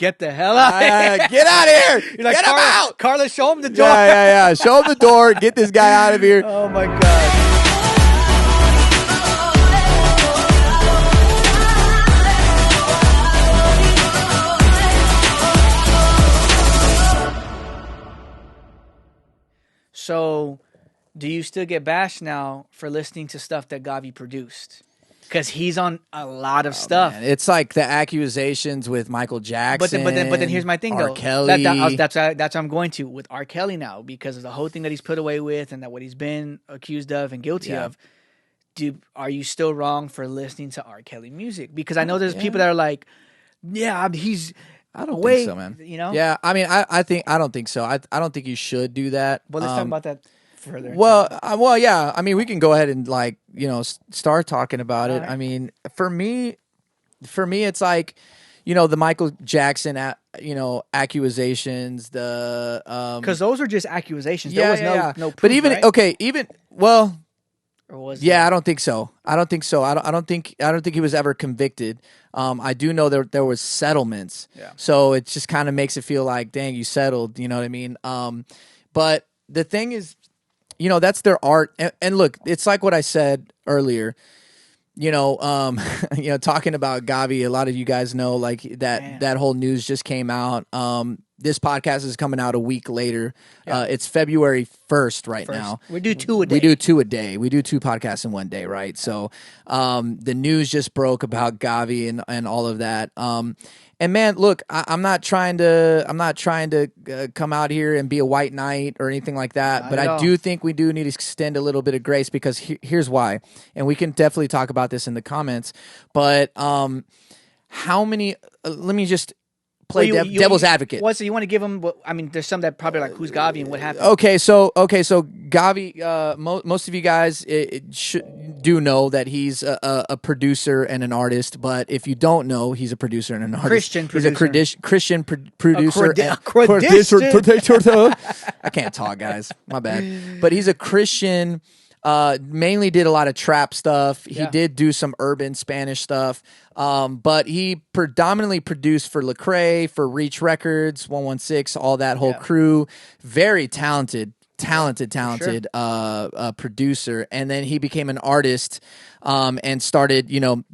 get the hell out of here. Get out of here. You're like, Get him out. Karla, show him the door. Yeah. Show him the door. Get this guy out of here. Oh, my God. So, do you still get bashed now for listening to stuff that Gavi produced? Because he's on a lot of stuff. Man. It's like the accusations with Michael Jackson. But then here's my thing, though. R. Kelly. That's what I'm going to with R. Kelly now, because of the whole thing that he's put away with and that what he's been accused of and guilty of. Are you still wrong for listening to R. Kelly music? Because I know there's people that are like, yeah, he's. I don't think so, man. You know? Yeah, I mean, I don't think so. I don't think you should do that. Well, let's talk about that further. Well, yeah. I mean, we can go ahead and start talking about it. Right. I mean, for me, it's like, the Michael Jackson, accusations. Because those are just accusations. There was no proof, but even right? Or was I don't think so. I don't think he was ever convicted. I do know there was settlements. Yeah. So it just kind of makes it feel like, dang, you settled. You know what I mean? But the thing is, that's their art. And look, it's like what I said earlier. Talking about Gavi, a lot of you guys know like that whole news just came out. This podcast is coming out a week later. Yeah. It's February 1st now. We do 2 a day. We do 2 a day. We do 2 podcasts in one day, right? So the news just broke about Gavi and all of that. And man, look, I'm not trying to come out here and be a white knight or anything like that. But I do think we do need to extend a little bit of grace, because here's why. And we can definitely talk about this in the comments. But how many? Let me just play devil's advocate. What? So you want to give them? I mean, there's some that probably like, who's Gavi and what happened? Okay, so Gavi. Most of you guys do know that he's a producer and an artist. But if you don't know, he's a producer and an artist. He's a Christian producer. I can't talk, guys. My bad. But he's a Christian. Mainly did a lot of trap stuff. He did do some urban Spanish stuff. But he predominantly produced for Lecrae, for Reach Records, 116, all that whole crew. Very talented producer. And then he became an artist, and started,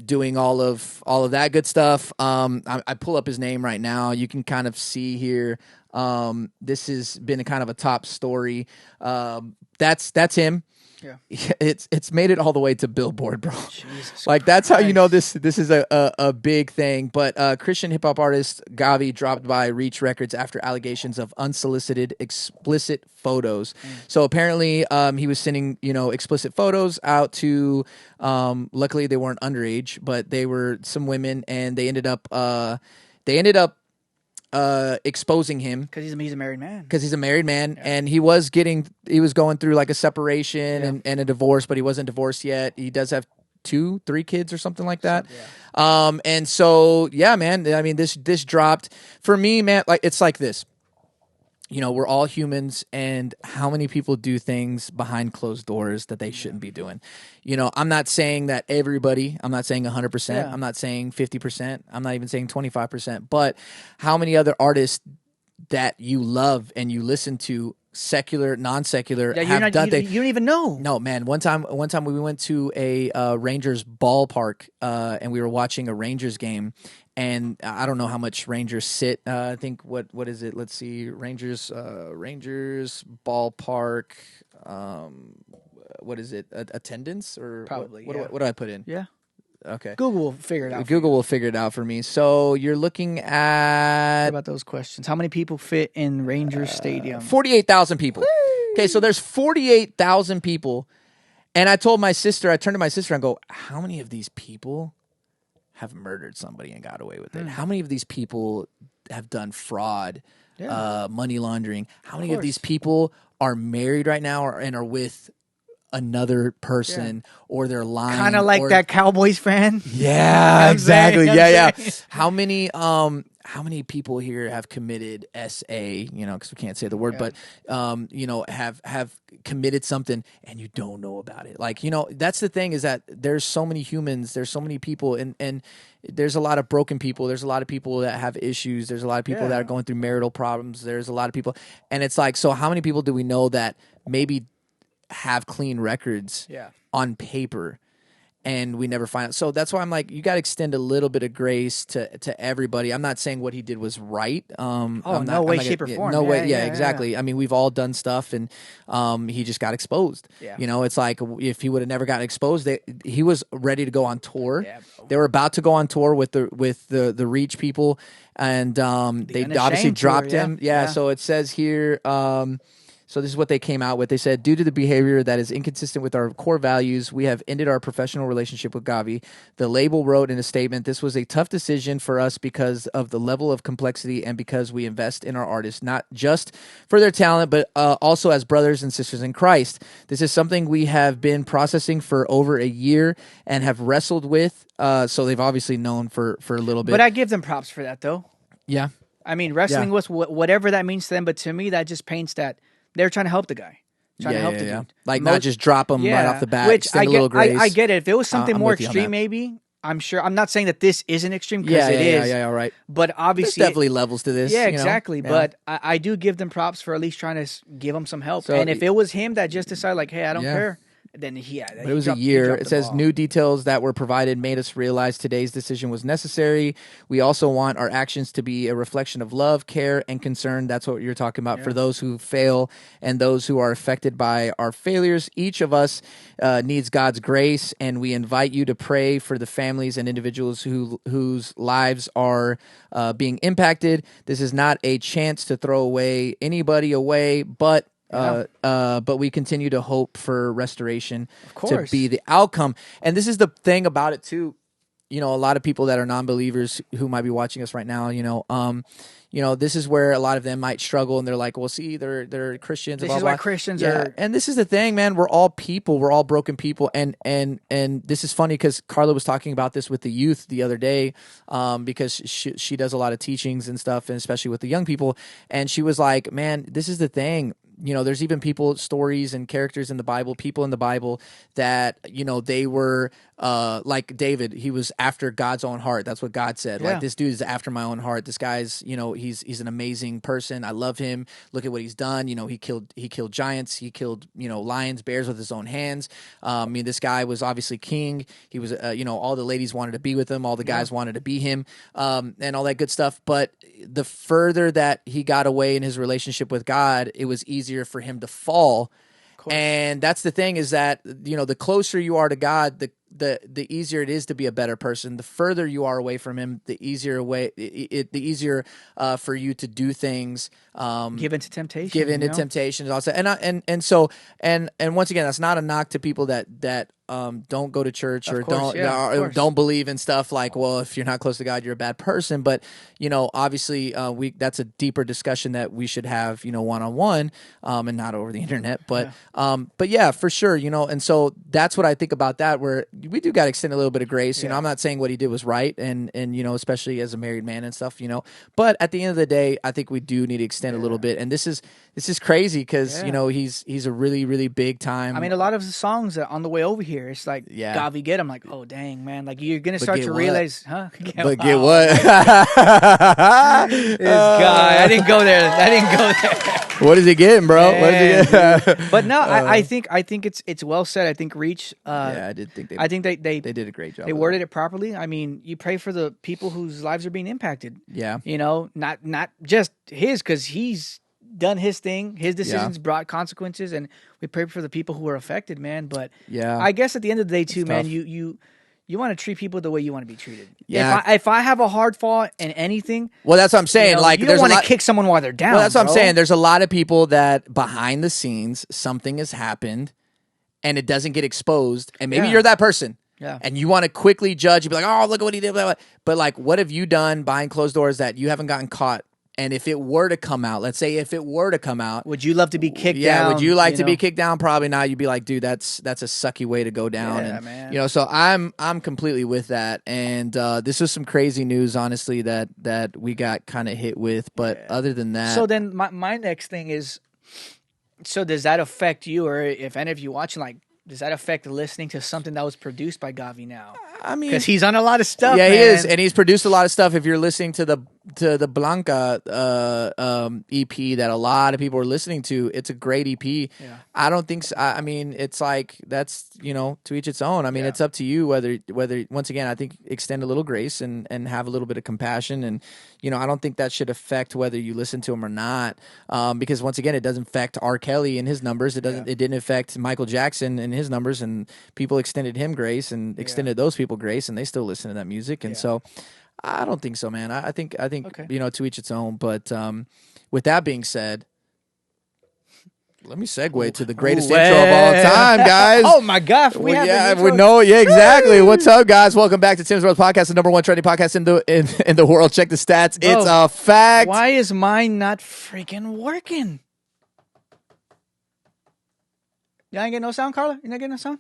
doing all of that good stuff. I pull up his name right now. You can kind of see here. This has been kind of a top story. That's him. Yeah, it's made it all the way to Billboard, bro. Jesus like that's Christ. How you know this is a big thing. But Christian hip hop artist Gavi dropped by Reach Records after allegations of unsolicited explicit photos. So apparently he was sending explicit photos out to luckily they weren't underage, but they were some women, and they ended up exposing him because he's a married man. And he was going through like a separation and a divorce, but he wasn't divorced yet. He does have 2-3 kids or something like that. And so man, I mean this dropped for me, man. Like it's like this. We're all humans, and how many people do things behind closed doors that they shouldn't be doing? I'm not saying that everybody, I'm not saying 100%, I'm not saying 50%, I'm not even saying 25%, but how many other artists that you love and you listen to, secular, non-secular, have done things. You don't even know. No, man. One time we went to a Rangers ballpark, and we were watching a Rangers game. And I don't know how much Rangers sit. I think what is it? Let's see, Rangers ballpark. What is it? Attendance or probably? What do I put in? Yeah. Okay. Google will figure it out. Google will figure it out for me. So you're looking at what about those questions? How many people fit in Rangers Stadium? 48,000 people. Whee! Okay, so there's 48,000 people, and I turned to my sister and go, how many of these people have murdered somebody and got away with it? How many of these people have done fraud, money laundering? How many of these people are married right now and are with another person or they're lying. Kind of like that Cowboys fan. Yeah, exactly. Yeah. How many people here have committed SA, because we can't say the word, but, have committed something and you don't know about it. Like, that's the thing is that there's so many humans, there's so many people and there's a lot of broken people. There's a lot of people that have issues. There's a lot of people that are going through marital problems. There's a lot of people. And it's like, so how many people do we know that maybe have clean records on paper and we never find out? So that's why I'm like, you got to extend a little bit of grace to everybody. I'm not saying what he did was right. No way, shape, or form. No way. Yeah, exactly. I mean, we've all done stuff and he just got exposed. Yeah. It's like if he would have never gotten exposed, he was ready to go on tour. Yeah. They were about to go on tour with the Reach people and they obviously dropped him. Yeah. So it says here, so this is what they came out with. They said, due to the behavior that is inconsistent with our core values, we have ended our professional relationship with Gavi. The label wrote in a statement, this was a tough decision for us because of the level of complexity and because we invest in our artists, not just for their talent, but also as brothers and sisters in Christ. This is something we have been processing for over a year and have wrestled with. So they've obviously known for a little bit. But I give them props for that, though. Yeah. I mean, wrestling with whatever that means to them, but to me, that just paints that they're trying to help the guy. Trying to help the dude. Like not just drop him right off the bat. Which I get it. If it was something more extreme, maybe, I'm sure. I'm not saying that this isn't extreme because it is. Yeah, right. But obviously, there's definitely levels to this. Yeah, exactly. But I do give them props for at least trying to give him some help. So, and if it was him that just decided, like, hey, I don't care, then but it was a year. It says new details that were provided made us realize today's decision was necessary. We also want our actions to be a reflection of love, care, and concern. That's what you're talking about for those who fail and those who are affected by our failures. Each of us needs God's grace, and we invite you to pray for the families and individuals whose lives are being impacted. This is not a chance to throw anybody away, but we continue to hope for restoration to be the outcome. And this is the thing about it too. A lot of people that are non-believers who might be watching us right now, this is where a lot of them might struggle and they're like, well, see, they're Christians. This is why Christians are. And this is the thing, man. We're all people. We're all broken people. And this is funny because Karla was talking about this with the youth the other day because she does a lot of teachings and stuff, and especially with the young people. And she was like, man, this is the thing. There's even stories and characters in the Bible, people in the Bible that, they were like David. He was after God's own heart. That's what God said. Yeah. Like, this dude is after my own heart. This guy's, he's an amazing person. I love him. Look at what he's done. He killed giants. He killed, lions, bears with his own hands. This guy was obviously king. He was, all the ladies wanted to be with him. All the guys wanted to be him, and all that good stuff. But the further that he got away in his relationship with God, it was easier for him to fall. And that's the thing is that, the closer you are to God, the easier it is to be a better person. The further you are away from him, the easier for you to do things. Give into temptation. Give into temptation. Also, and once again, that's not a knock to people that don't go to church or don't believe in stuff like, well, if you're not close to God, you're a bad person. But obviously, that's a deeper discussion that we should have, one-on-one, and not over the internet. But yeah, for sure, and so that's what I think about that. Where we do got to extend a little bit of grace. I'm not saying what he did was right, and especially as a married man and stuff. But at the end of the day, I think we do need to extend a little bit. And this is crazy because he's a really, really big time. I mean, a lot of the songs on the way over here. It's like, Gavi get. I'm like, oh, dang, man. Like, you're going to start to realize, huh? Get what? This guy. I didn't go there. What is he getting, bro? What is he getting? But no, I think it's well said. I think Reach. I did think they did a great job. They worded it properly. I mean, you pray for the people whose lives are being impacted. Yeah. Not just his, because he's done his thing. His decisions brought consequences, and we pray for the people who are affected, man. But I guess at the end of the day, too, man, you want to treat people the way you want to be treated. Yeah. If I have a hard fall in anything, well, that's what I'm saying. You don't want to kick someone while they're down. Well, that's what I'm saying. There's a lot of people that behind the scenes something has happened, and it doesn't get exposed, and maybe you're that person. Yeah. And you want to quickly judge and be like, oh, look at what he did. Blah, blah. But like, what have you done behind closed doors that you haven't gotten caught? And if it were to come out, let's say if it were to come out, would you love to be kicked down? Yeah, would you like to be kicked down? Probably not. You'd be like, dude, that's a sucky way to go down. Yeah, and, man. You know, so I'm completely with that. And this was some crazy news, honestly, that we got kind of hit with. But other than that, so then my next thing is, so does that affect you, or if any of you watching, like, does that affect listening to something that was produced by Gavi now? I mean, because he's on a lot of stuff. Yeah, man. He is, and he's produced a lot of stuff. If you're listening to the Blanca EP that a lot of people are listening to, it's a great EP. Yeah. I don't think so. I mean, it's like that's to each its own. I mean, it's up to you whether once again, I think extend a little grace and have a little bit of compassion, and I don't think that should affect whether you listen to him or not, because once again, it doesn't affect R. Kelly and his numbers. It doesn't. It didn't affect Michael Jackson and his numbers, and people extended him grace and extended those people grace, and they still listen to that music. And so I don't think so, man. I think to each its own. But with that being said, let me segue to the greatest intro of all time, guys. Oh my gosh, exactly. What's up, guys? Welcome back to Tim's World Podcast, the number one trending podcast in the world. Check the stats. Bro, it's a fact. Why is mine not freaking working? You ain't getting no sound, Karla? You not getting no sound?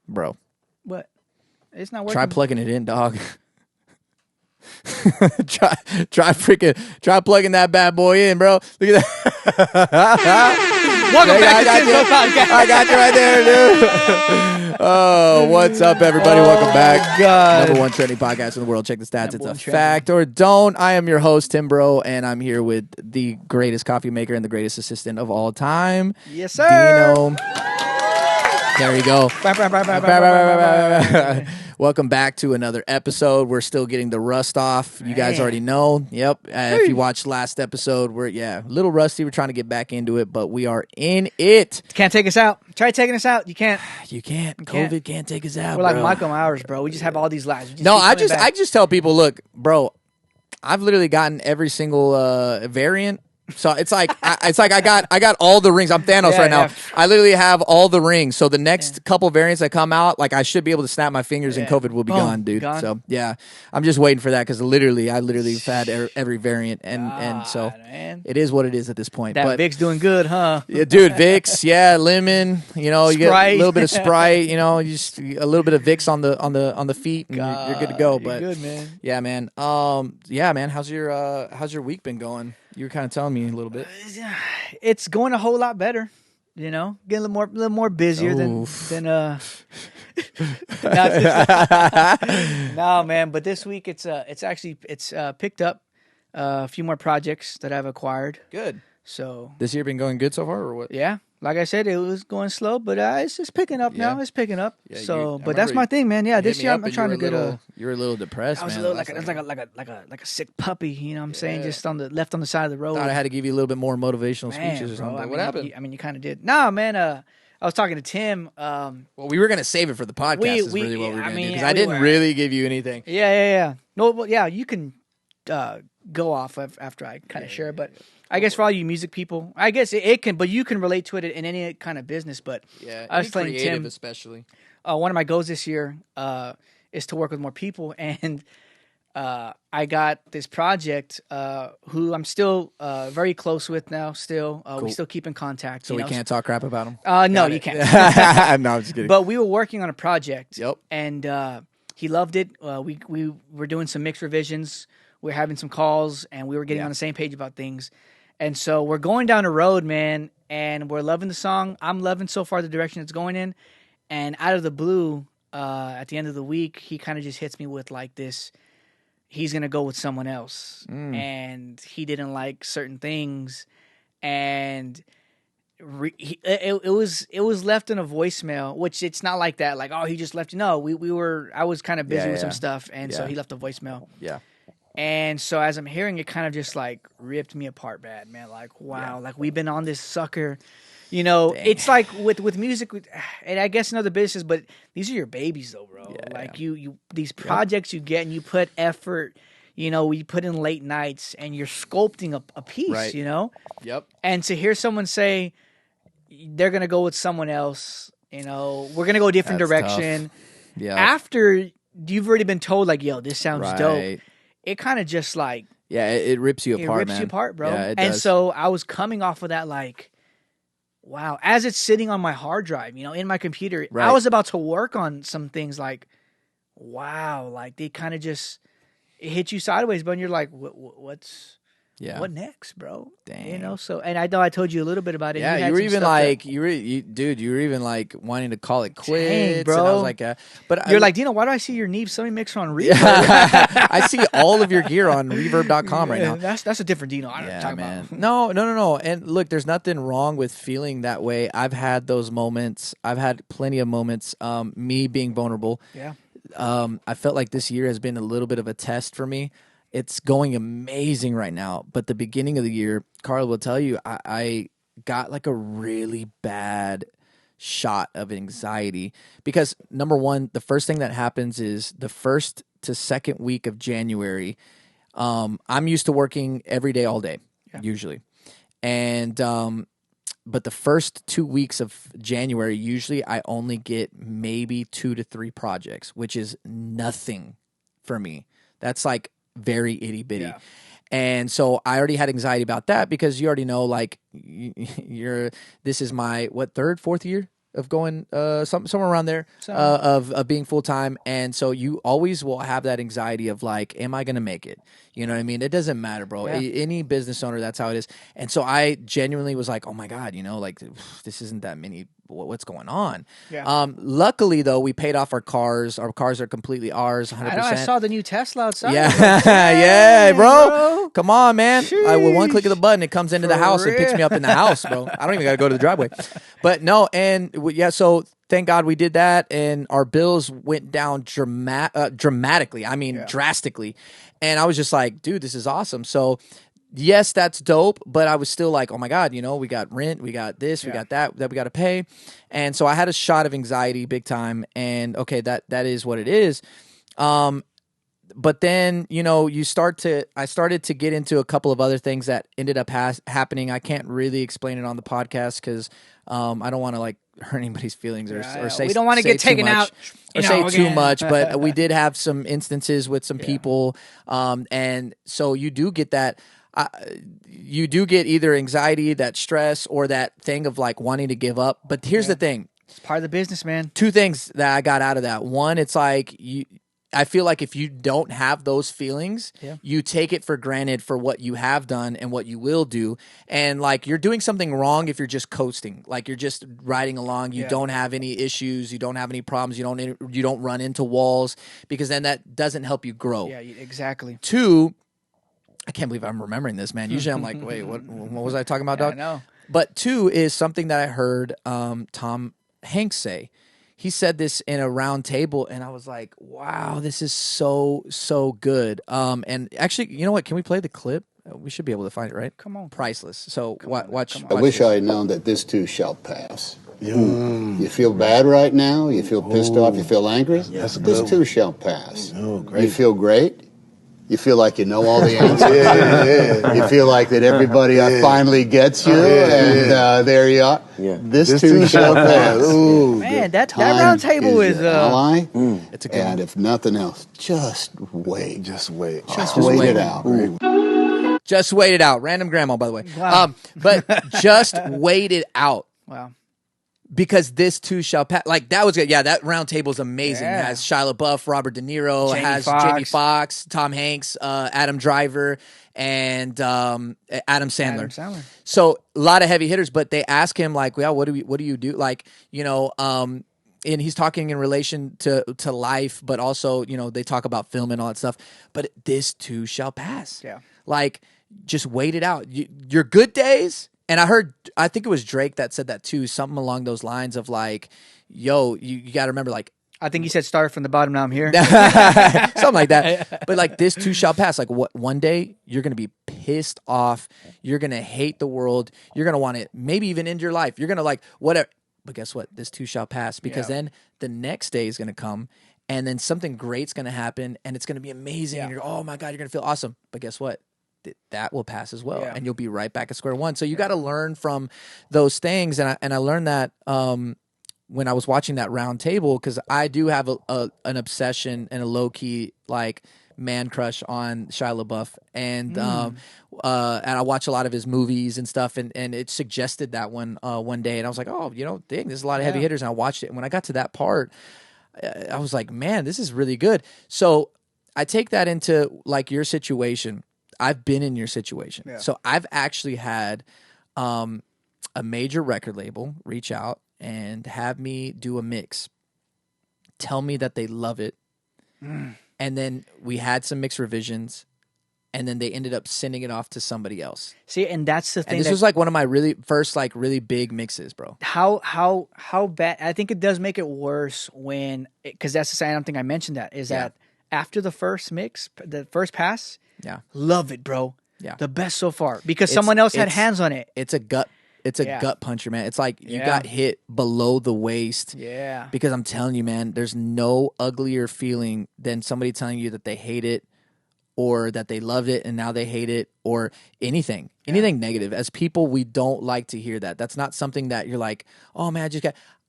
Bro. What? It's not working. Try plugging it in, dog. try plugging that bad boy in, bro. Look at that. Welcome back to Tim's Podcast. I got you right there, dude. Oh, what's up, everybody? Welcome back. God. Number one trending podcast in the world. Check the stats. It's a fact or don't. I am your host, Tim Bro, and I'm here with the greatest coffee maker and the greatest assistant of all time. Yes, sir. DINO. There you go. Welcome back to another episode. We're still getting the rust off. You guys already know. Yep. If you watched last episode, we're a little rusty. We're trying to get back into it, but we are in it. Can't take us out. Try taking us out. You can't. You can't. COVID can't take us out. We're like Michael Myers, bro. We just have all these lives. No, I just tell people, look, bro, I've literally gotten every single variant. So it's like I got all the rings. I'm Thanos right now. I literally have all the rings. So the next couple variants that come out, like I should be able to snap my fingers and COVID will be gone, dude. So yeah, I'm just waiting for that because I literally have had every variant, and so it is what it is at this point. That Vic's doing good, huh? Yeah, dude, Vicks, lemon. You get a little bit of Sprite. Just a little bit of Vicks on the feet, and you're good to go. But good, man. Yeah, man. Man. How's your week been going? You were kind of telling me a little bit. It's going a whole lot better, getting a little more busier than no, man. But this week it's picked up a few more projects that I've acquired. Good. So this year been going good so far, or what? Yeah. Like I said, it was going slow, but it's just picking up now. It's picking up. Yeah, but that's my thing, man. Yeah, this year I'm trying to get You were a little depressed, I was man. a little like a sick puppy. You know what I'm saying? Just left on the side of the road. Thought I had to give you a little bit more motivational speeches or something. What happened? You kind of did. No, man. I was talking to Tim. Well, we were gonna save it for the podcast. Is really what we were gonna do because I didn't really give you anything. Yeah. No, well, yeah. You can go off after I kind of share, but. I guess for all you music people, I guess it can, but you can relate to it in any kind of business. But I was telling Tim, especially one of my goals this year is to work with more people, and I got this project who I'm still very close with now. Still, cool. We still keep in contact. So we can't talk crap about him. No, you can't. No, I'm just kidding. But we were working on a project. Yep. And he loved it. We were doing some mix revisions. We were having some calls, and we were getting on the same page about things. And so we're going down the road, man, and we're loving the song. I'm loving so far the direction it's going in. And out of the blue, at the end of the week, he kind of just hits me with like this, he's going to go with someone else. And he didn't like certain things. And it was left in a voicemail, which it's not like that. Like, oh, he just left. No, I was kind of busy with some stuff. And so he left a voicemail. Yeah. And so as I'm hearing it, kind of just like ripped me apart bad, man. Like, wow, like we've been on this sucker. Dang. It's like with music, and I guess in other businesses, but these are your babies though, bro. You these projects you get and you put effort, we put in late nights and you're sculpting a piece, right. Yep. And to hear someone say they're going to go with someone else, we're going to go a different direction. Yeah. After you've already been told like, yo, this sounds dope. It kind of just like Yeah, it rips you apart, It rips man. you apart, bro. Yeah, it and does. so I was coming off of that, like, wow. As it's sitting on my hard drive, in my computer, Right. I was about to work on some things like, wow, like they kind of just it hit you sideways, but you're like, what's what next, bro? Dang. So, and I know I told you a little bit about it. Yeah, you were even like, you were even like wanting to call it quits. Dang, bro. And I was like, but you're like, Dino, why do I see your Neve Sony mixer on Reverb? I see all of your gear on Reverb.com right now. That's a different Dino. I don't talk about. No. And look, there's nothing wrong with feeling that way. I've had those moments. I've had plenty of moments. Me being vulnerable. Yeah. I felt like this year has been a little bit of a test for me. It's going amazing right now, but the beginning of the year, Karla will tell you, I got like a really bad shot of anxiety because number one, the first thing that happens is the first to second week of January. I'm used to working every day, all day, usually, and but the first 2 weeks of January, usually I only get maybe 2 to 3 projects, which is nothing for me. That's like very itty bitty. Yeah. And so I already had anxiety about that because you already know, like, this is my, third, fourth year of going, somewhere around there, of being full time. And so you always will have that anxiety of like, am I going to make it? You know what I mean? It doesn't matter, bro. Yeah. Any business owner, that's how it is. And so I genuinely was like, oh my God, like this isn't that many. What's going on? Yeah. Luckily, though, we paid off our cars. Our cars are completely ours, 100%. I know. I saw the new Tesla outside. Yeah, like, yeah, bro. Come on, man. With one click of the button, it comes into the house and picks me up in the house, bro. I don't even got to go to the driveway. But no, and so thank God we did that, and our bills went down dramatically. I mean, drastically. And I was just like, dude, this is awesome. So yes, that's dope, but I was still like, oh my God, we got rent, we got this, we got that we got to pay. And so I had a shot of anxiety big time, and okay, that is what it is. But then, I started to get into a couple of other things that ended up happening. I can't really explain it on the podcast because I don't want to like hurt anybody's feelings or say we don't want to get taken out or say too much. But we did have some instances with some people, and so you do get that. You do get either anxiety, that stress, or that thing of like wanting to give up. But here's the thing. It's part of the business, man. 2 things that I got out of that. One, it's like I feel like if you don't have those feelings, you take it for granted for what you have done and what you will do. And like you're doing something wrong if you're just coasting, like you're just riding along. You don't have any issues. You don't have any problems. You don't run into walls, because then that doesn't help you grow. Yeah, exactly. 2, I can't believe I'm remembering this, man. Usually I'm like, wait, what was I talking about, dog? I know. But 2 is something that I heard Tom Hanks say. He said this in a round table, and I was like, wow, this is so, so good. And actually, you know what? Can we play the clip? We should be able to find it, right? Come on. Priceless. So watch. I wish I had known that this too shall pass. You feel bad right now? You feel pissed off? You feel angry? Yes, this too shall pass. Oh, great. You feel great? You feel like you know all the answers. You feel like that everybody finally gets you, and there you are. Yeah. This too shall pass. Ooh, man, that round table is ally. It's a good and if nothing else, just wait. Just wait. Just wait it out. Just wait it out. Random grandma, by the way. Wow. But just wait it out. Wow. Because this too shall pass. Like, that was good. Yeah, that round table is amazing. Yeah. It has Shia LaBeouf, Robert De Niro, Jamie Foxx, Tom Hanks, Adam Driver, and Adam Sandler. So a lot of heavy hitters, but they ask him like, "Yeah, what do you do?" Like, and he's talking in relation to life, but also, they talk about film and all that stuff. But this too shall pass. Yeah. Like, just wait it out. Your good days. And I think it was Drake that said that too, something along those lines of like, yo, you got to remember, like, I think he said start from the bottom, now I'm here. Something like that. But like, this too shall pass. Like, one day you're going to be pissed off. You're going to hate the world. You're going to want it, maybe even end your life. You're going to like, whatever. But guess what? This too shall pass, because then the next day is going to come, and then something great's going to happen, and it's going to be amazing. And you're, oh my God, you're going to feel awesome. But guess what? That will pass as well, and you'll be right back at square one. So you got to learn from those things, and I learned that when I was watching that round table, because I do have an obsession and a low key like man crush on Shia LaBeouf, and I watch a lot of his movies and stuff, and it suggested that one day, and I was like, oh, dang, there's a lot of heavy hitters, and I watched it, and when I got to that part, I was like, man, this is really good. So I take that into like your situation. I've been in your situation, so I've actually had a major record label reach out and have me do a mix, tell me that they love it. And then we had some mix revisions, and then they ended up sending it off to somebody else. See, and that's the thing. And this was like one of my really big mixes, bro. How bad? I think it does make it worse because that's the side. I don't think I mentioned that. That after the first mix, the first pass, love it, bro. Yeah, the best so far because someone else had hands on it. It's a gut puncher, man. It's like you got hit below the waist. Yeah. Because I'm telling you, man, there's no uglier feeling than somebody telling you that they hate it or that they loved it and now they hate it or anything negative. As people, we don't like to hear that. That's not something that you're like, oh, man,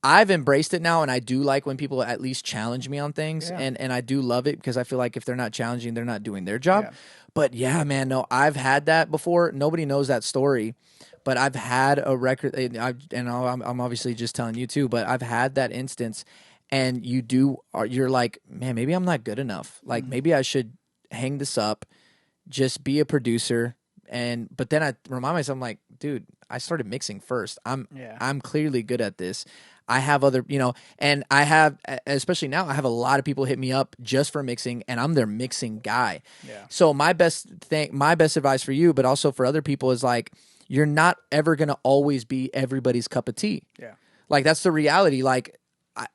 I've embraced it now, and I do like when people at least challenge me on things, and I do love it because I feel like if they're not challenging, they're not doing their job. Yeah. But, yeah, man, no, I've had that before. Nobody knows that story. But I've had a record, and I'm obviously just telling you too, but I've had that instance, and you're like, man, maybe I'm not good enough. Like, maybe I should hang this up, just be a producer. But then I remind myself, I'm like, dude, I started mixing first. I'm clearly good at this. I have other, and I have, especially now, I have a lot of people hit me up just for mixing, and I'm their mixing guy. Yeah. So my best advice for you, but also for other people is like, you're not ever going to always be everybody's cup of tea. Yeah. Like, that's the reality. Like,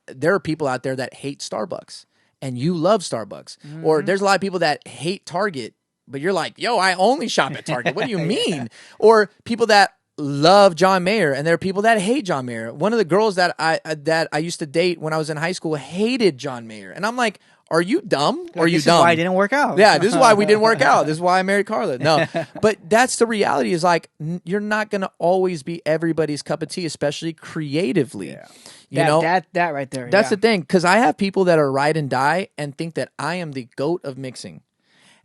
there are people out there that hate Starbucks, and you love Starbucks. Mm-hmm. Or there's a lot of people that hate Target, but you're like, yo, I only shop at Target. What do you mean? Or people that love John Mayer, and there are people that hate John Mayer. One of the girls that I used to date when I was in high school hated John Mayer. And I'm like, are you dumb? Or are you dumb? This is why it didn't work out. Yeah, this is why we didn't work out. This is why I married Karla. No, but that's the reality is like, you're not going to always be everybody's cup of tea, especially creatively. Yeah. That right there. That's the thing. Because I have people that are ride and die and think that I am the GOAT of mixing.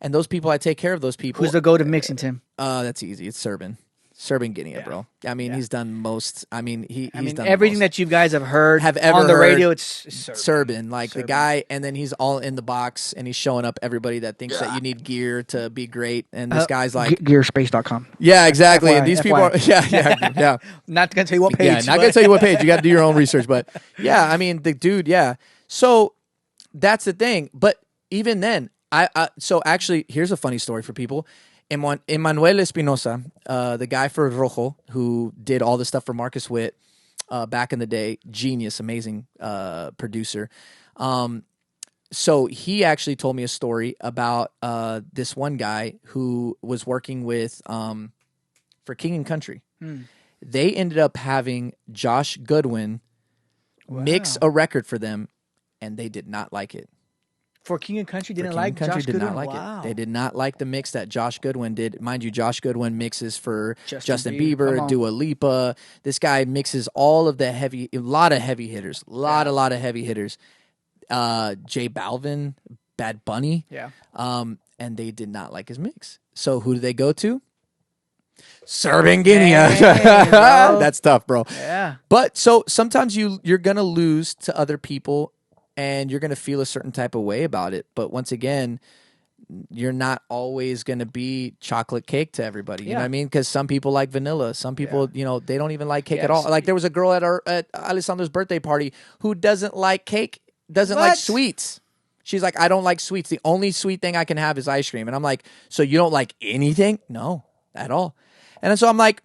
And those people, I take care of those people. Who's the GOAT of mixing, Tim? That's easy. It's Serban. Serban getting it, bro. I mean, he's done most. I mean, he's done everything that you guys have heard on the radio. It's Serban, the guy, and then he's all in the box, and he's showing up everybody that thinks that you need gear to be great, and this guy's like gearspace.com. Yeah, exactly. FYI, and these people are yeah. Not gonna tell you what page. Yeah, not gonna tell you what page. You got to do your own research, but yeah, I mean, the dude, yeah. So that's the thing. But even then, so actually, here's a funny story for people. Emmanuel Espinosa, the guy for Rojo, who did all the stuff for Marcus Witt back in the day, genius, amazing producer. So he actually told me a story about this one guy who was working with for King and Country. They ended up having Josh Goodwin mix a record for them, and they did not like it. For King and Country didn't like Josh Goodwin? Not like it. They did not like the mix that Josh Goodwin did. Mind you, Josh Goodwin mixes for Justin Bieber, Dua Lipa. This guy mixes all of a lot of heavy hitters. A lot of heavy hitters. J Balvin, Bad Bunny. Yeah. And they did not like his mix. So who do they go to? Serban That's tough, bro. Yeah. But so sometimes you're going to lose to other people, and you're going to feel a certain type of way about it. But once again, you're not always going to be chocolate cake to everybody. You know what I mean? Because some people like vanilla. Some people, they don't even like cake at all. Like there was a girl at Alessandro's birthday party who doesn't like cake, doesn't like sweets. She's like, I don't like sweets. The only sweet thing I can have is ice cream. And I'm like, so you don't like anything? No, at all. And so I'm like,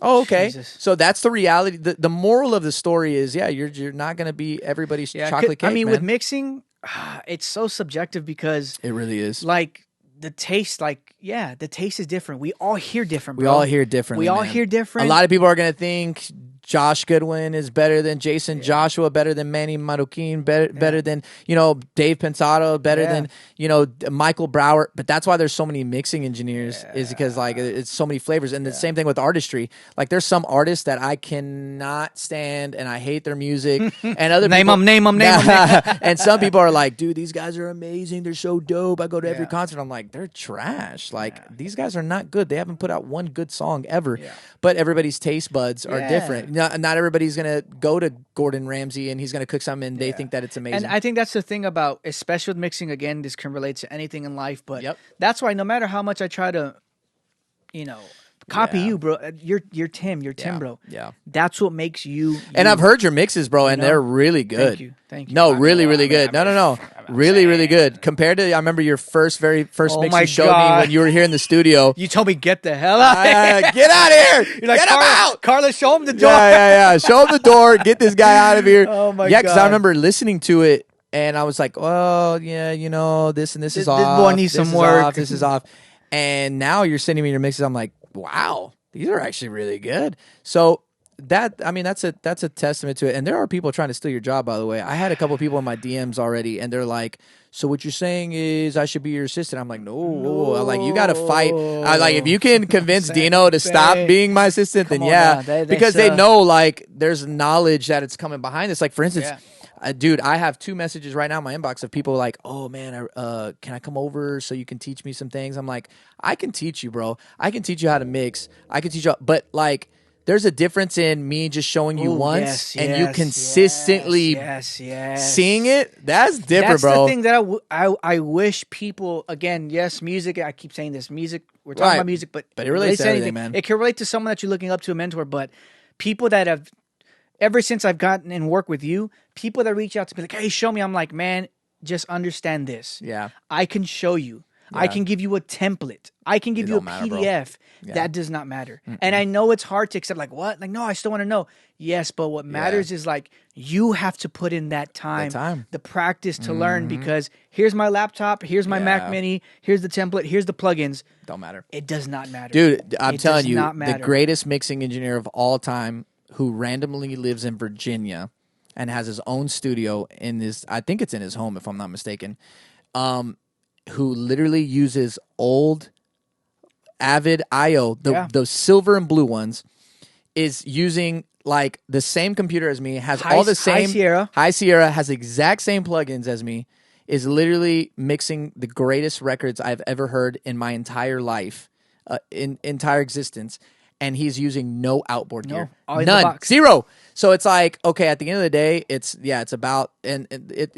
oh, okay. Jesus. So that's the reality. The moral of the story is, you're not going to be everybody's chocolate cake. I mean, man. with mixing, it's so subjective because it really is. Like the taste, the taste is different. We all hear different. Bro. We all hear different. We all hear different. A lot of people are going to think Josh Goodwin is better than Jason Joshua, better than Manny Marroquin, better than, you know, Dave Pensado, better than, you know, Michael Brower. But that's why there's so many mixing engineers is because like it's so many flavors. And the same thing with artistry. Like there's some artists that I cannot stand and I hate their music. And other name them. And some people are like, dude, these guys are amazing. They're so dope. I go to every concert. I'm like, they're trash. Like these guys are not good. They haven't put out one good song ever. But everybody's taste buds are different. Not everybody's gonna go to Gordon Ramsay and he's gonna cook something and they think that it's amazing. And I think that's the thing about, especially with mixing. Again, this can relate to anything in life, but that's why no matter how much I try to, you know, copy you, bro. You're Tim, bro. Yeah, that's what makes you. And I've heard your mixes, bro, and they're really good. Thank you. No, really good. No. Really good. Compared to, I remember your very first mix you showed me when you were here in the studio. You told me get the hell out. Get out of here. You're like, get him out. Karla, show him the door. Yeah. Show him the door. Get this guy out of here. Oh my god. Yeah, because I remember listening to it and I was like, well, yeah, you know, this and this is off. This boy needs some work. This is off. And now you're sending me your mixes. I'm like, wow, these are actually really good. So that's a testament to it. And there are people trying to steal your job, by the way. I had a couple of people in my DMs already, and they're like, so what you're saying is I should be your assistant? I'm like, no. I'm like, you got to fight. Like, if you can convince DINO to stop being my assistant, then because they know, like, there's knowledge that it's coming behind this. Like, for instance, dude, I have 2 messages right now in my inbox of people like, oh, man, can I come over so you can teach me some things? I'm like, I can teach you, bro. I can teach you how to mix. I can teach you, but, like, there's a difference in me just showing you once and you consistently seeing it. That's different, bro. That's the thing that I wish people, again, music. I keep saying this. Music, we're talking about music, but it relates to anything, man. It can relate to someone that you're looking up to, a mentor, but people that have, ever since I've gotten in work with you, people that reach out to me like, hey, show me. I'm like, man, just understand this. Yeah. I can show you. Yeah. I can give you a template. I can give you a PDF. That does not matter. And I know it's hard to accept, like, what? Like, no, I still want to know. Yes, but what matters is, like, you have to put in that time. The practice to learn, because here's my laptop, here's my Mac Mini, here's the template, here's the plugins. Don't matter. It does not matter. Dude, I'm telling you, the greatest mixing engineer of all time who randomly lives in Virginia and has his own studio in his, I think it's in his home if I'm not mistaken, who literally uses old Avid IO, those silver and blue ones, is using like the same computer as me, has all the same High Sierra, has the exact same plugins as me, is literally mixing the greatest records I've ever heard in my entire life, in entire existence. And he's using no outboard gear. None. Zero. So it's like, okay, at the end of the day, it's about,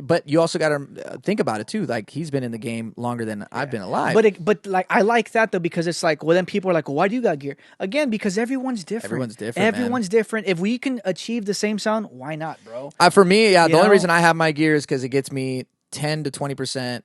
but you also got to think about it too. Like, he's been in the game longer than I've been alive. But like, I like that though, because it's like, well, then people are like, well, why do you got gear? Again, because everyone's different. Everyone's different. If we can achieve the same sound, why not, bro? For me, the only reason I have my gear is because it gets me 10 to 20%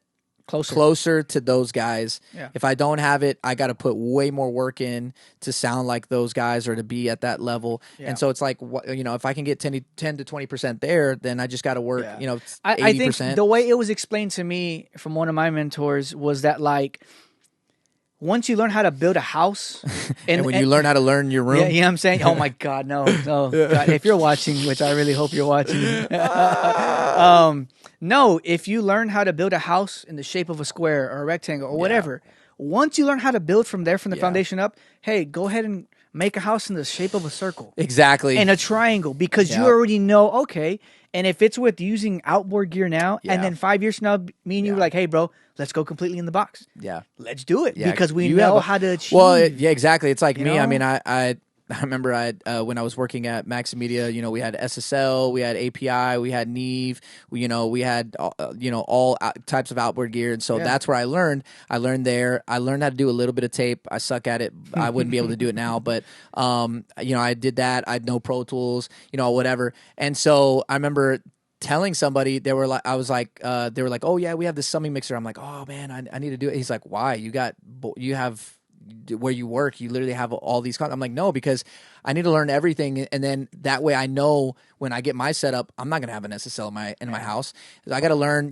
closer to those guys. If I don't have it, I got to put way more work in to sound like those guys or to be at that level. And so it's like, if I can get 10 to 20% there, then I just got to work, 80%. I think the way it was explained to me from one of my mentors was that, like, once you learn how to build a house, and when you learn how to learn your room, you know what I'm saying? Oh my God, no. God, if you're watching, which I really hope you're watching, no, if you learn how to build a house in the shape of a square or a rectangle or whatever, once you learn how to build from there, from the foundation up, hey, go ahead and make a house in the shape of a circle. Exactly. And a triangle, because you already know, okay, and if it's with using outboard gear now, and then 5 years from now, me and you were like, hey, bro, let's go completely in the box. Yeah. Let's do it, because we know how to achieve. Well, exactly. It's like me. I mean, I remember when I was working at Maximedia, we had SSL, we had API, we had Neve, we had all types of outboard gear, and so that's where I learned. I learned there. I learned how to do a little bit of tape. I suck at it. I wouldn't be able to do it now, but I did that. I know Pro Tools, whatever. And so I remember telling somebody, they were like, oh yeah, we have this summing mixer. I'm like, oh man, I need to do it. He's like, why? You have where you work, you literally have all these. I'm like, no, because I need to learn everything, and then that way I know when I get my setup, I'm not gonna have an SSL in my house. I got to learn,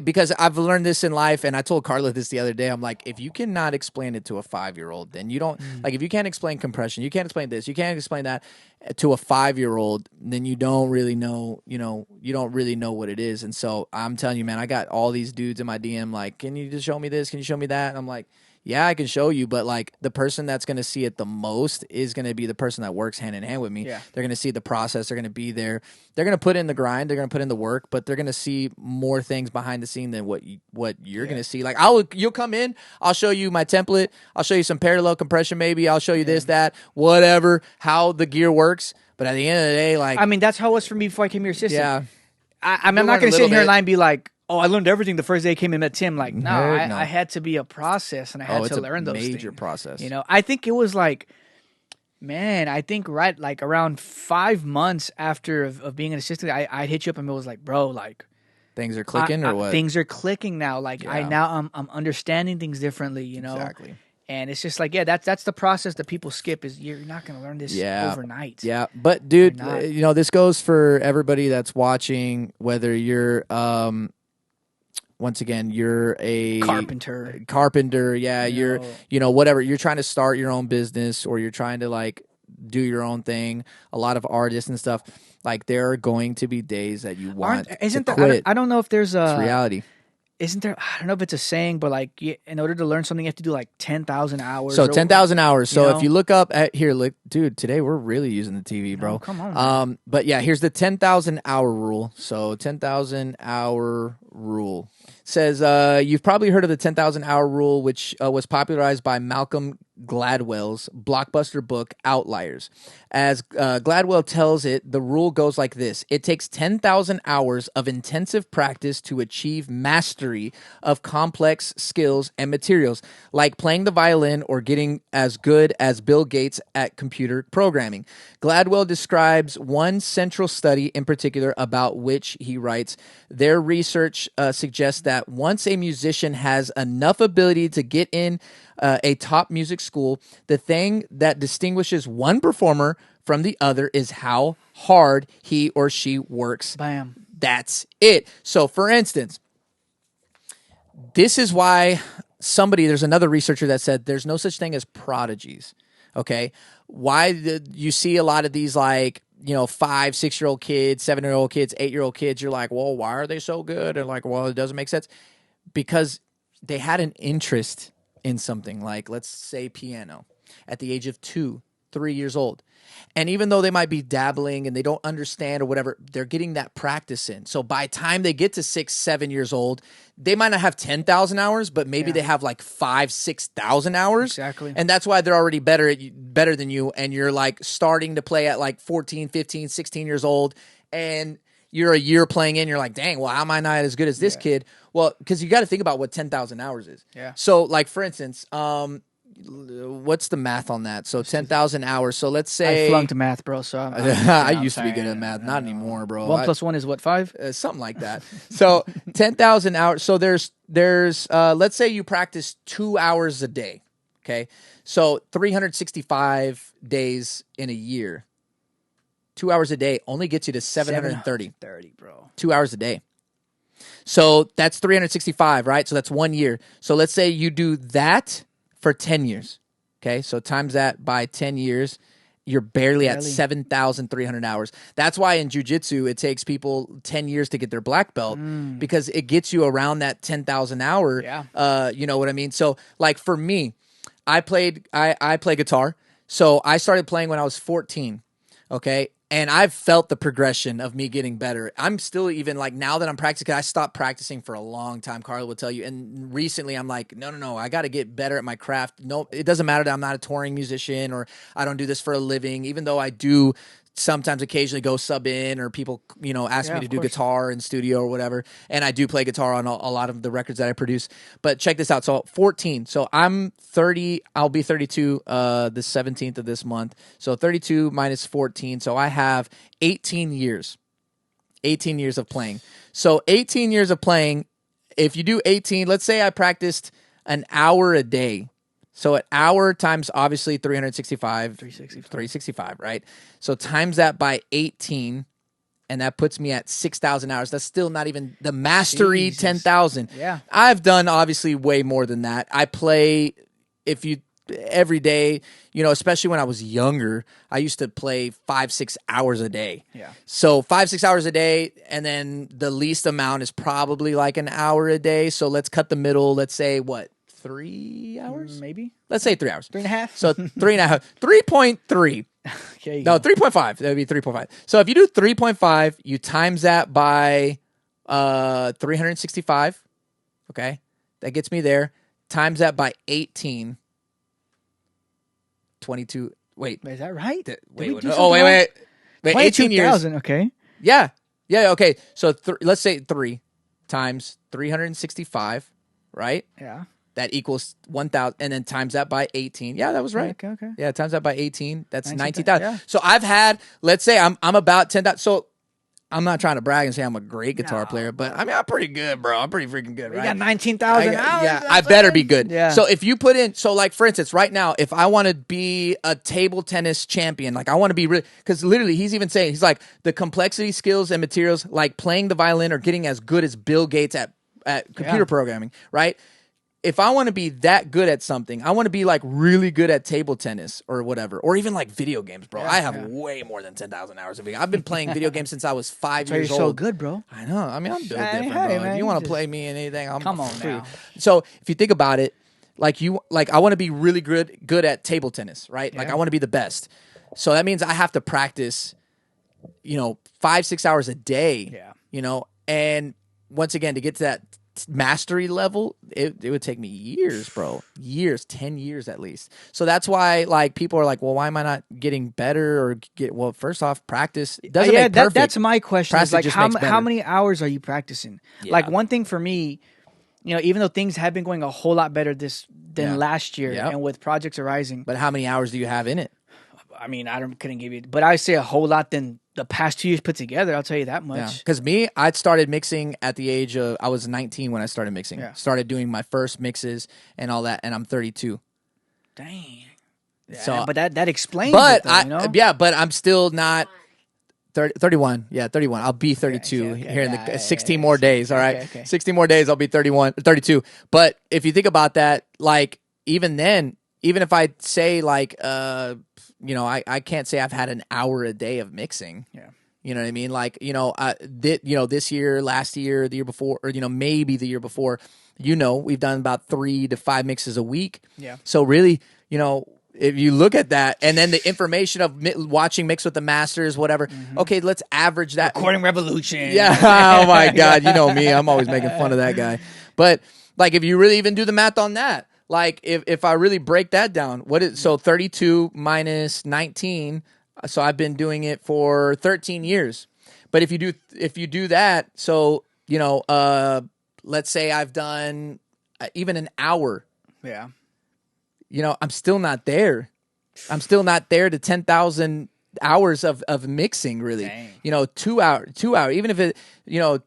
because I've learned this in life, and I told Karla this the other day. I'm like, if you cannot explain it to a 5-year-old, then you don't like. If you can't explain compression, you can't explain this, you can't explain that to a 5-year-old, then you don't really know. You don't really know what it is. And so I'm telling you, man, I got all these dudes in my DM like, can you just show me this? Can you show me that? And I'm like, yeah, I can show you, but like the person that's going to see it the most is going to be the person that works hand in hand with me. Yeah. They're going to see the process. They're going to be there. They're going to put in the grind. They're going to put in the work, but they're going to see more things behind the scene than what you're going to see. Like you'll come in, I'll show you my template. I'll show you some parallel compression. Maybe I'll show you this, that, whatever, how the gear works. But at the end of the day, like, I mean, that's how it was for me before I came here assistant. Yeah. I'm not going to sit here and lie and be like, oh, I learned everything the first day I came and met Tim. Like, no, I had to be a process, and I had to learn those things. It's a major process. I think it was like, man, right, like around 5 months after of being an assistant, I'd hit you up and it was like, bro, like, things are clicking or what? Things are clicking now. Like, I'm understanding things differently, Exactly. And it's just like, that's the process that people skip. Is you're not going to learn this overnight. Yeah, but dude, this goes for everybody that's watching. Whether you're, once again, you're a carpenter. Yeah, you're, whatever. You're trying to start your own business, or you're trying to like do your own thing. A lot of artists and stuff. Like, there are going to be days that you want to quit. I don't know if there's it's reality. Isn't there? I don't know if it's a saying, but like, in order to learn something, you have to do like 10,000 hours. So 10,000 hours. So if you look up dude, today we're really using the TV, bro. Oh, come on. Man. But yeah, here's the 10,000 hour rule. So 10,000 hour rule says you've probably heard of the 10,000 hour rule, which was popularized by Malcolm Gladwell's blockbuster book Outliers. As Gladwell tells it, the rule goes like this: it takes 10,000 hours of intensive practice to achieve mastery of complex skills and materials, like playing the violin or getting as good as Bill Gates at computer programming. Gladwell describes one central study in particular about which he writes, their research suggests that once a musician has enough ability to get in a top music school, the thing that distinguishes one performer from the other is how hard he or she works. Bam. That's it. So, for instance, this is why there's another researcher that said there's no such thing as prodigies. Okay? Why you see a lot of these, like, 5-6-year-old kids, 7-year-old kids, 8-year-old kids, you're like, well, why are they so good? And like, well, it doesn't make sense. Because they had an interest in something, like, let's say, piano at the age of 2, 3 years old. And even though they might be dabbling and they don't understand or whatever, they're getting that practice in. So by the time they get to 6, 7 years old, they might not have 10,000 hours, but maybe they have like 5,000, 6,000 hours. Exactly. And that's why they're already better than you. And you're like starting to play at like 14, 15, 16 years old. And you're a year playing in, you're like, dang, well, how am I not as good as this kid? Well, because you got to think about what 10,000 hours is. Yeah. So, like, for instance, what's the math on that? So 10,000 hours. So let's say I flunked math, bro. So I used to be good at math, not anymore, bro. 1 + 1 is what, 5? Something like that. So 10,000 hours. So there's let's say you practice 2 hours a day. Okay, so 365 days in a year. 2 hours a day only gets you to 730. 30, bro. 2 hours a day. So that's 365, right? So that's 1 year. So let's say you do that for 10 years. Okay, so times that by 10 years, you're barely at 7,300 hours. That's why in jiu-jitsu, it takes people 10 years to get their black belt because it gets you around that 10,000 hour. Yeah. You know what I mean? So like for me, I play guitar. So I started playing when I was 14. Okay. And I've felt the progression of me getting better. I'm still even like now that I'm practicing, I stopped practicing for a long time, Karla will tell you. And recently I'm like, no, I got to get better at my craft. No, it doesn't matter that I'm not a touring musician or I don't do this for a living, even though I do sometimes occasionally go sub in or people, ask me to do guitar in studio or whatever. And I do play guitar on a lot of the records that I produce. But check this out. So 14. So I'm 30. I'll be 32 the 17th of this month. So 32 minus 14. So I have 18 years. 18 years of playing. So 18 years of playing. If you do 18, let's say I practiced an hour a day So an hour times obviously 365, 365, right? So times that by 18, and that puts me at 6,000 hours. That's still not even the mastery 10,000. Yeah. I've done obviously way more than that. I play every day, especially when I was younger, I used to play 5-6 hours a day. Yeah. So 5-6 hours a day, and then the least amount is probably like an hour a day. So let's cut the middle. Let's say 3 hours? Maybe. Let's say 3 hours. 3.5. So 3.5. 3.3. Okay. No, 3.5. That would be 3.5. So if you do 3.5, you times that by 365. Okay. That gets me there. Times that by 18. 22. Wait. Is that right? Wait. 18 years. Okay. Yeah. Okay. So let's say 3 times 365, right? Yeah. That equals 1,000, and then times that by 18. Yeah, that was right. Okay. Yeah, times that by 18. That's 19,000. 19,000. Yeah. So I've had, let's say I'm about 10,000. So I'm not trying to brag and say I'm a great guitar player, but I mean, I'm pretty good, bro. I'm pretty freaking good, right? You got 19,000 hours. Yeah, I better be good. Yeah. So if you put in, so like for instance, right now, if I want to be a table tennis champion, like I want to be really, because literally he's even saying, he's like, the complexity, skills, and materials, like playing the violin or getting as good as Bill Gates at computer programming, right? If I want to be that good at something, I want to be like really good at table tennis or whatever, or even like video games, bro. I have way more than 10,000 hours of video. I've been playing video games since I was 5 years old. You're so good, bro. I know. I mean, I'm built Hey, different, bro. man, If you want to play me in anything, I'm come on free. now. So if you think about it, I want to be really good at table tennis, right? Yeah. Like I want to be the best. So that means I have to practice, 5-6 hours a day. Yeah. And once again, to get to that mastery level, it would take me years, bro. 10 years at least. So that's why like people are like, well, why am I not getting better or first off, practice doesn't make perfect. That's my question. Practice Is like just how makes better. many hours are you practicing? Yeah. Like one thing for me, even though things have been going a whole lot better than last year, and with projects arising, but how many hours do you have in it? I mean, couldn't give you, but I say a whole lot than the past 2 years put together. I'll tell you that much. Because I started mixing at the age of, I was 19 when I started mixing. Yeah. Started doing my first mixes and all that, and I'm 32. Dang. Yeah, So, but that explains but it, though, but I'm still not 31. Yeah, 31. I'll be 32 Okay. here in the 16 more days. All right, Okay. 16 more days. I'll be 32. But if you think about that, like even then, even if I say like, I can't say I've had an hour a day of mixing. Yeah. You know what I mean? Like, this year, last year, the year before, or, maybe the year before, we've done about 3 to 5 mixes a week. Yeah. So really, if you look at that and then the information of watching Mix with the Masters, whatever, okay, let's average that. Recording Revolution. Yeah. Oh my God. You know me. I'm always making fun of that guy. But like, if you really even do the math on that, like if I really break that down, so 32 minus 19. So I've been doing it for 13 years. But if you do that, so, let's say I've done even an hour. Yeah. I'm still not there. I'm still not there to 10,000 hours of mixing, really. Dang. 2 hour, even if it,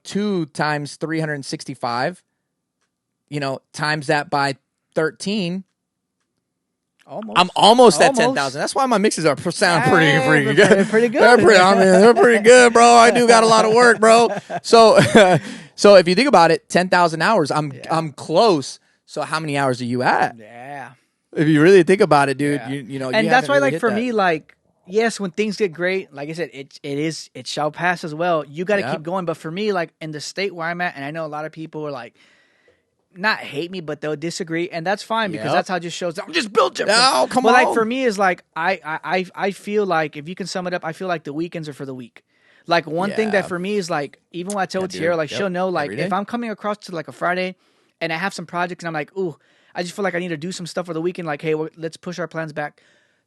2 times 365, times that by 13. Almost. I'm almost at 10,000. That's why my mixes sound pretty freaking good. They're pretty good. They're pretty good, bro. I do got a lot of work, bro. So, so if you think about it, 10,000 hours, I'm close. So how many hours are you at? Yeah. If you really think about it, dude, and that's why, like for me, like yes, when things get great, like I said, it shall pass as well. You got to keep going. But for me, like in the state where I'm at, and I know a lot of people are like, not hate me, but they'll disagree, and that's fine because that's how it just shows that I'm just built different. No, come on. on. Like for me, is like I feel like if you can sum it up, I feel like the weekends are for the week. Like one thing that for me is like even when I tell Tierra, like she'll know, like if I'm coming across to like a Friday, and I have some projects, and I'm like, ooh, I just feel like I need to do some stuff for the weekend. Like, hey, let's push our plans back,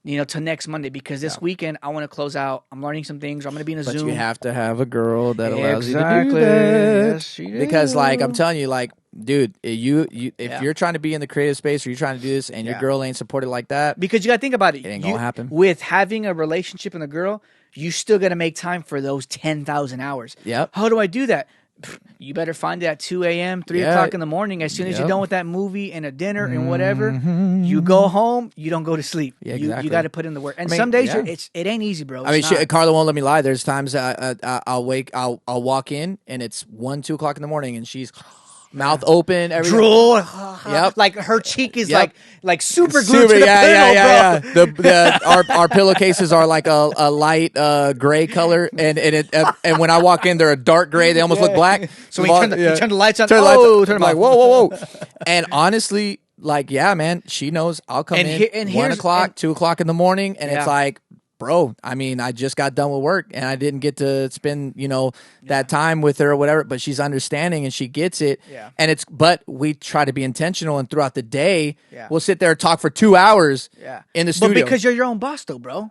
to next Monday because this weekend I want to close out. I'm learning some things. I'm going to be in a Zoom. But you have to have a girl that allows you to do that. Yes, she because, do. like, I'm telling you, like, dude, if you're trying to be in the creative space or you're trying to do this and your girl ain't supported like that, because you got to think about it. It ain't gonna happen. With having a relationship and a girl, you still got to make time for those 10,000 hours. Yep. How do I do that? you better find it at 2 a.m., 3 o'clock in the morning. As soon as you're done with that movie and a dinner and whatever, you go home, you don't go to sleep. Yeah, exactly. You got to put in the work. And some days it ain't easy, bro. Karla won't let me lie. There's times I'll walk in and it's 1, 2 o'clock in the morning and she's mouth open, everything. Drool. Yep. Like her cheek is like super glued to the pillow, bro. Yeah. Our pillowcases are like a light gray color, and when I walk in, they're a dark gray. They almost look black. So we turn the lights on. Turn them like whoa. And honestly, like man, she knows I'll come in 1 o'clock, 2 o'clock in the morning, and it's like, bro, I mean, I just got done with work and I didn't get to spend, that time with her or whatever, but she's understanding and she gets it. Yeah. And but we try to be intentional, and throughout the day, we'll sit there and talk for 2 hours in the studio. But because you're your own boss though, bro.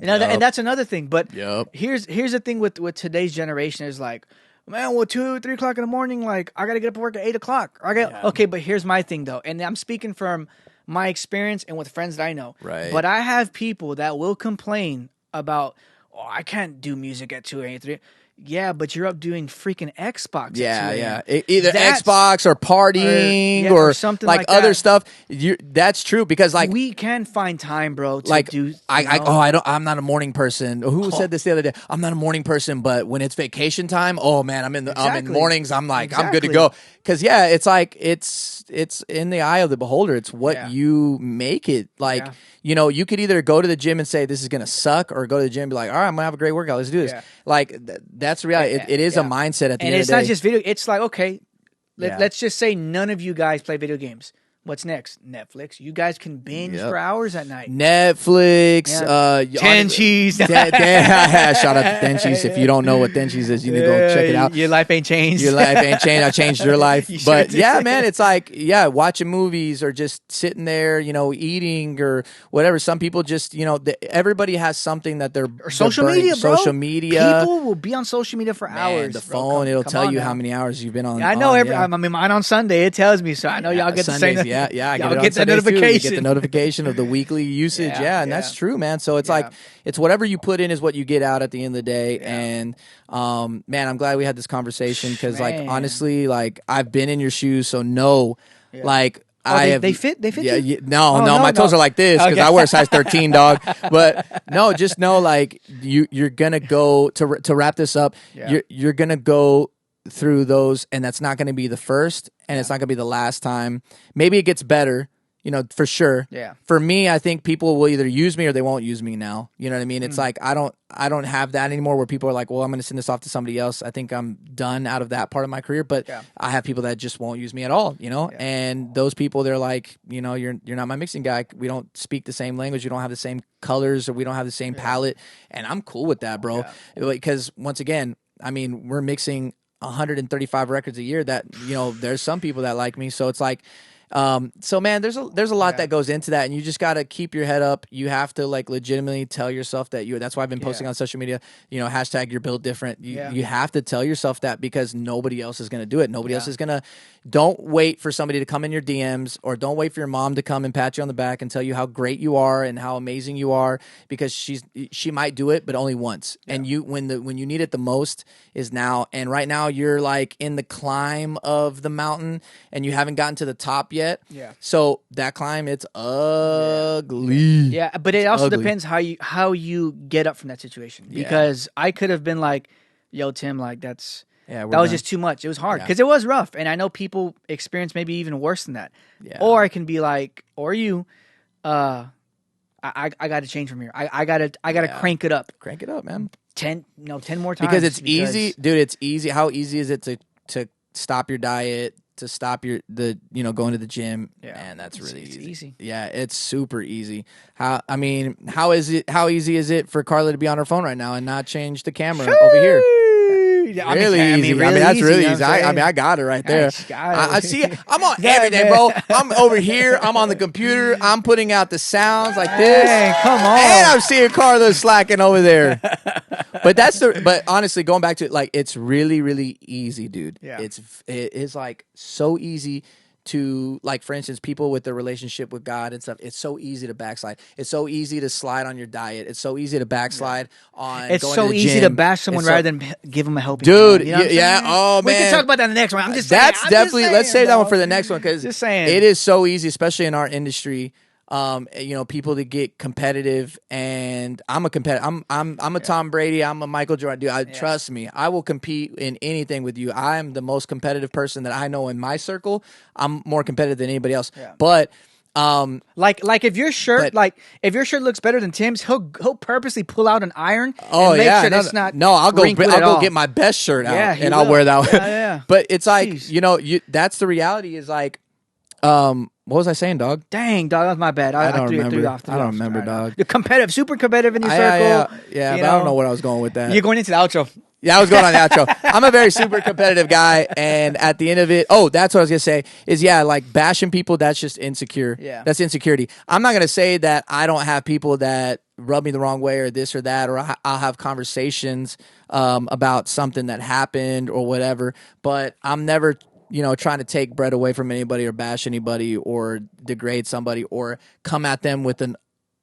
And that's another thing. But here's the thing with today's generation is like, man, 2, 3 o'clock in the morning, like I got to get up and work at 8 o'clock. Okay, but here's my thing though. And I'm speaking from my experience and with friends that I know. Right. But I have people that will complain about, I can't do music at 2 a.m. 3. Yeah, but you're up doing freaking Xbox. Yeah. Either Xbox or partying or something like other stuff. That's true because we can find time, bro. To do. I'm not a morning person. Who said this the other day? I'm not a morning person, but when it's vacation time, oh man, I'm in mornings. I'm like I'm good to go. Because it's like it's in the eye of the beholder. It's what you make it like. You could either go to the gym and say this is gonna suck, or go to the gym and be like, all right, I'm gonna have a great workout. Let's do this. Yeah. Like that's the reality. It is a mindset at the end of the day. And it's not just video. It's like, okay, let's just say none of you guys play video games. What's next? Netflix. You guys can binge for hours at night. Netflix. Tenchies. Shout out to Tenchies. If you don't know what Tenchies is, you need to go check it out. Your life ain't changed. Your life ain't changed. I changed your life. But man, it's like, watching movies or just sitting there, eating or whatever. Some people just, everybody has something that they're social media, bro. Social media. People will be on social media for hours. The phone, it'll tell you how many hours you've been on. I know I mean, mine on Sunday, it tells me. So I know y'all get the same. I get the notification. You get the notification of the weekly usage. And that's true, man. So it's like it's whatever you put in is what you get out at the end of the day. And man, I'm glad we had this conversation because, like, honestly, like I've been in your shoes, so like. They fit you? No, my toes are like this because I wear a size 13, dog. But no, just know, like you're gonna go to wrap this up. You're gonna go through those, and that's not gonna be the first, and it's not gonna be the last time. Maybe it gets better, for sure. Yeah. For me, I think people will either use me or they won't use me now. You know what I mean? It's like I don't have that anymore where people are like, well, I'm going to send this off to somebody else. I think I'm done out of that part of my career, but I have people that just won't use me at all, and those people, they're like, you're not my mixing guy. We don't speak the same language. We don't have the same colors, or we don't have the same palette. And I'm cool with that, bro. Because once again, I mean, we're mixing 135 records a year that, there's some people that like me. So it's like, so man, there's a lot that goes into that, and you just got to keep your head up. You have to like legitimately tell yourself that that's why I've been posting on social media, hashtag you're built different. You have to tell yourself that because nobody else is going to do it. Nobody else is going to. Don't wait for somebody to come in your DMs, or don't wait for your mom to come and pat you on the back and tell you how great you are and how amazing you are, because she might do it, but only once. And when you need it the most is now. And right now you're like in the climb of the mountain and you haven't gotten to the top yet. Yeah. So that climb, it's ugly. Yeah, but it also depends how you get up from that situation. Because I could have been like, yo, Tim, like that was just too much. It was hard because it was rough. And I know people experience maybe even worse than that. Yeah. Or I can be like, or you, I got to change from here. I got to crank it up. Crank it up, man. 10 more times. Because it's easy. Dude, it's easy. How easy is it to stop your diet, to stop going to the gym? Yeah. Man, that's really easy. Yeah, it's super easy. How easy is it for Karla to be on her phone right now and not change the camera over here? Really easy. That's really easy. I got it right there. I see it. I'm on everything, bro. I'm over here. I'm on the computer. I'm putting out the sounds like this. Hey, come on. And I'm seeing Karla slacking over there. But honestly, going back to it, like, it's really, really easy, dude. Yeah. It is like so easy to, like, for instance, people with their relationship with God and stuff. It's so easy to backslide. It's so easy to slide on your diet. It's so easy to backslide on. It's going so to the easy gym. to bash someone rather than give them a helping Dude, hand. You know what I'm yeah. saying? Oh, we man. can talk about that in the next one. I'm just saying. That's definitely. Let's save that one for the next one because just saying it is so easy, especially in our industry. People to get competitive, and I'm a competitive. I'm a Tom Brady. I'm a Michael Jordan. Dude, trust me, I will compete in anything with you. I am the most competitive person that I know in my circle. I'm more competitive than anybody else. Yeah. But like if your shirt if your shirt looks better than Tim's, he'll purposely pull out an iron. Oh, and make yeah, sure it's not. No, I'll go get my best shirt out, yeah, and I'll wear that one. Yeah. But it's like that's the reality. Is like. What was I saying, dog? Dang, dog, that was my bad. I don't remember. I don't remember, dog. You're competitive, super competitive in your circle. Yeah, but I don't know what I was going with that. You're going into the outro. Yeah, I was going on the outro. I'm a very super competitive guy, and at the end of it, that's what I was gonna say. Is like bashing people. That's just insecure. Yeah, that's insecurity. I'm not gonna say that I don't have people that rub me the wrong way or this or that, or I'll have conversations about something that happened or whatever. But I'm never. Trying to take bread away from anybody or bash anybody or degrade somebody or come at them with an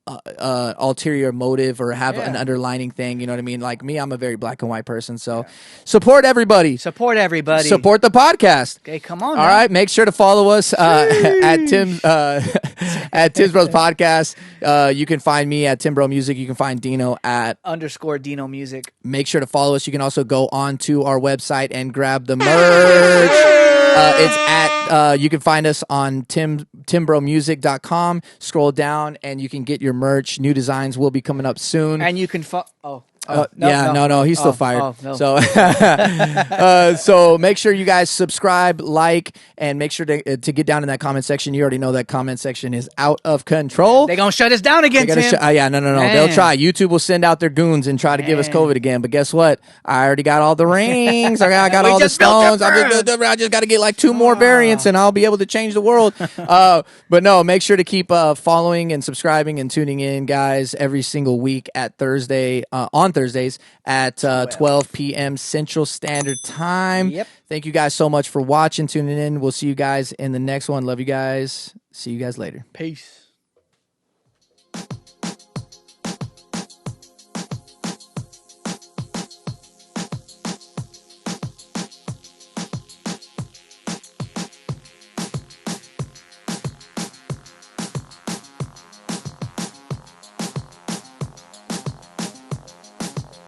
ulterior motive or have an underlining thing. You know what I mean? Like me, I'm a very black and white person. So support everybody. Support everybody. Support the podcast. Okay, come on. All right, make sure to follow us at Tim's at Tim's Bros Podcast. You can find me at Tim Bro Music. You can find Dino at _Dino Music. Make sure to follow us. You can also go on to our website and grab the merch. It's at you can find us on timbromusic.com. Scroll down and you can get your merch. New designs will be coming up soon. And you can no, he's still fired. No. So so make sure you guys subscribe, like, and make sure to get down in that comment section. You already know that comment section is out of control. They're gonna shut us down again, Tim. No. Man. They'll try. YouTube will send out their goons and try to give us COVID again. But guess what? I already got all the rings. I got all the stones. I just got to get like 2 more variants, and I'll be able to change the world. But no, make sure to keep following and subscribing and tuning in, guys, every single week at on Thursdays at 12 p.m. Central Standard Time. Yep. Thank you guys so much for watching, tuning in. We'll see you guys in the next one. Love you guys. See you guys later. Peace.